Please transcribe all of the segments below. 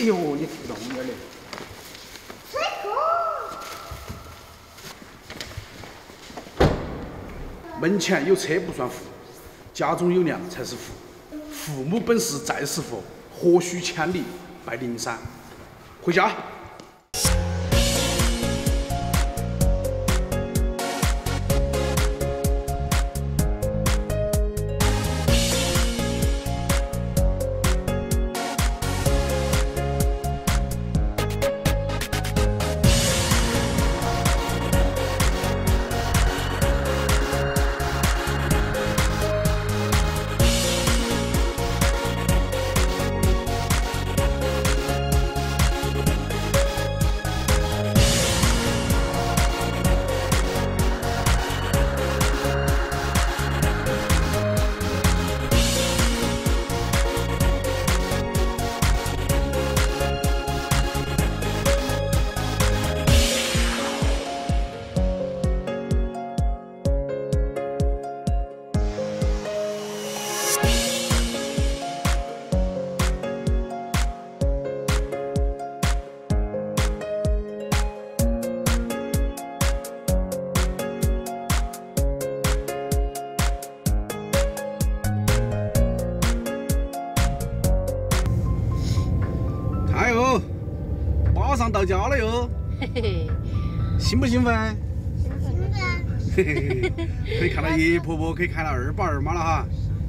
呦，你弄点的。水果。门前有车不算富，家中有粮才是福。父母本是在时福，何须千里拜灵山？回家。 看哟，马上到家了哟，嘿嘿，兴不兴奋？兴奋。嘿嘿嘿，可以看到爷爷婆婆，可以看到二爸二妈了哈，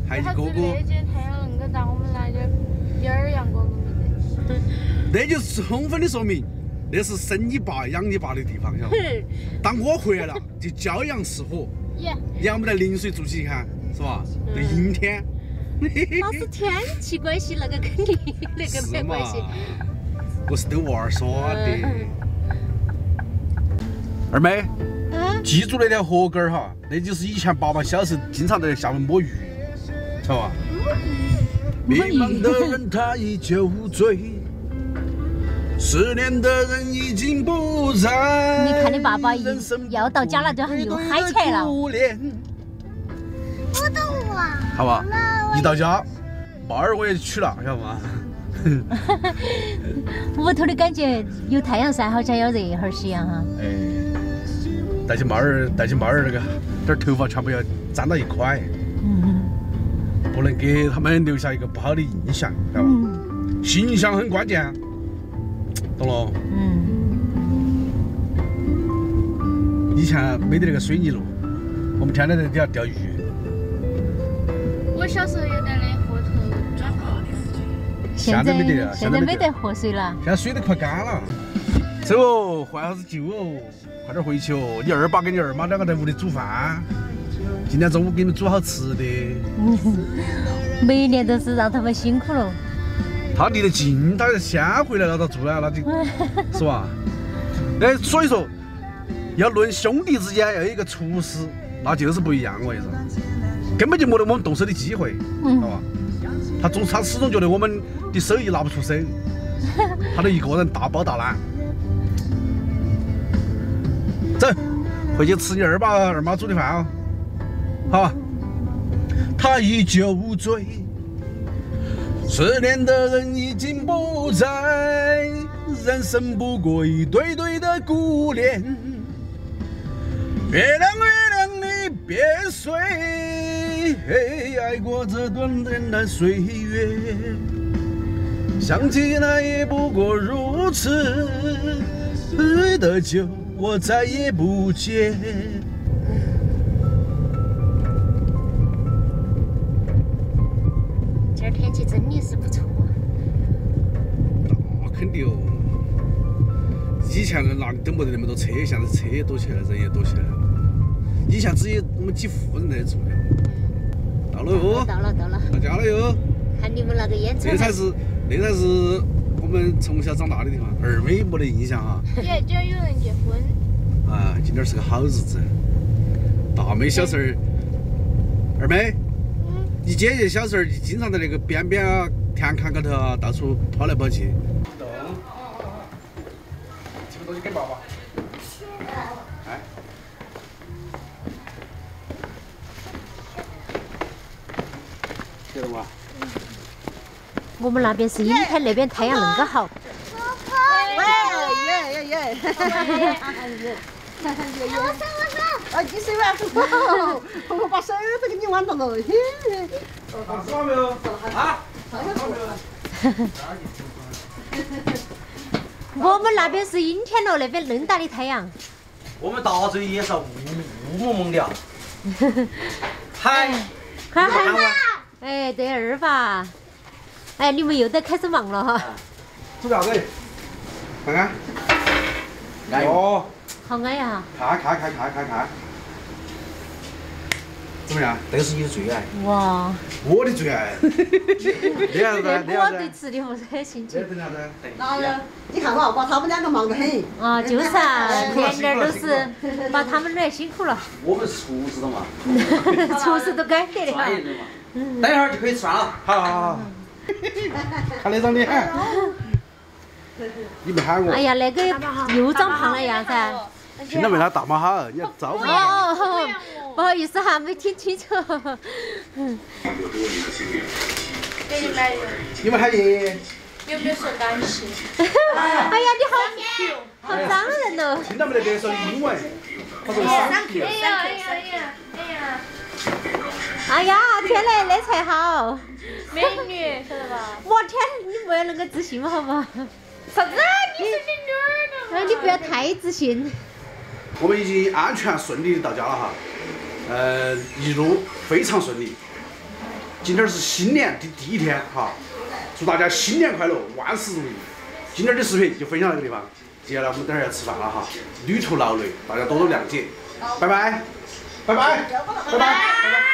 还有哥哥。那几天太阳能够大，我们来点儿阳光都没得。那就是充分的说明，那是生你爸养你爸的地方，晓得吧？当我回来了，就骄阳似火，要么在临水住起看，是吧？那阴天。 那是天气关系，那个跟你那个没关系。我是逗娃儿耍的。二妹，记住那条河根儿哈，那就是以前爸爸小时候经常在下面摸鱼，知道吧？迷茫的人他已酒醉，失恋的人已经不在。你看你爸爸要到家了，就又嗨起来了。我懂了。好吧，一到家，爸儿我也娶了，晓得吗？屋头的感觉有太阳晒，好像要热一会儿些样哈。哎，带起猫儿那个点头发全部要粘到一块，不能给他们留下一个不好的印象，晓得吧？形象很关键，懂了？以前没得那个水泥路，我们天天在底下钓鱼。 我小时候也在那河头转过。现在没得了，现在没得河水了。现在水都快干了。走哦，换下子旧哦，快点回去哦。你二爸跟你二妈两个在屋里煮饭，今天中午给你们煮好吃的。每年都是让他们辛苦了。他离得近，他先回来了，他住了，那就是吧？哎，所以说，要论兄弟之间要有一个厨师，那就是不一样，我跟你说。 根本就没得我们动手的机会，知道吧？他始终觉得我们的手艺拿不出手，他都一个人大包大揽。走，回去吃你二爸二妈煮的饭哦。好。他已酒醉，失恋的人已经不在，人生不过一对对的孤恋。月亮月亮你别睡。 爱过这短暂的岁月，想起来也不过如此。醉的酒我再也不接。今儿天气真的是不错。那肯定哦。以前哪里都没得那么多车，现在车也多起来了，人也多起来了。以前只有我们几户人在住的。 到了哟，到了，到家了哟。看你们那个烟囱，那才是我们从小长大的地方。二妹没得印象哈。今儿有人结婚。啊，今天是个好日子。大妹小时候，二妹，你姐姐小时候经常在那个边边啊、田坎高头啊，到处跑来跑去。这个东西给爸爸。哎。 我们那边是阴天，那边太阳恁个好。耶！我啊，几岁吧？我把手都给你挽到了。打死没有？啊？我们那边是阴天了，那边恁大的太阳。我们大嘴也是雾蒙蒙的。嗨，快喊我！哎，对二吧。哎，你们又得开始忙了哈。煮啥子？看看。哎哦，好安呀！看，怎么样？这个是你的最爱。哇！我的最爱。你啥子？我对吃的不是很兴趣。等啥子？哪有？你看嘛，把他们两个忙得很。啊，就是啊，年年都是把他们俩辛苦了。我们是厨师的嘛，厨师都干得的哈专。业的嘛。等一会儿就可以吃饭了。好。看那张脸。你没喊我。哎呀，那个又长胖了呀噻。听到没？他大妈好，你要招呼。哦，不好意思哈，没听清楚。给你买的，你们喊爷爷。有没有说感谢？哎呀，你好脏人哦。听到没得？别说英文。他说3Q。哎呀，天嘞，那才好。美女，晓得吧？我天，你不要那个自信嘛，好不好？啥子？你是美女的哎，你不要太自信。我们已经安全顺利的到家了哈，一路非常顺利。今天是新年第一天哈，祝大家新年快乐，万事如意。今天的视频就分享到这个地方，接下来我们等会儿要吃饭了哈，旅途劳累，大家多多谅解，拜拜，拜拜，拜拜。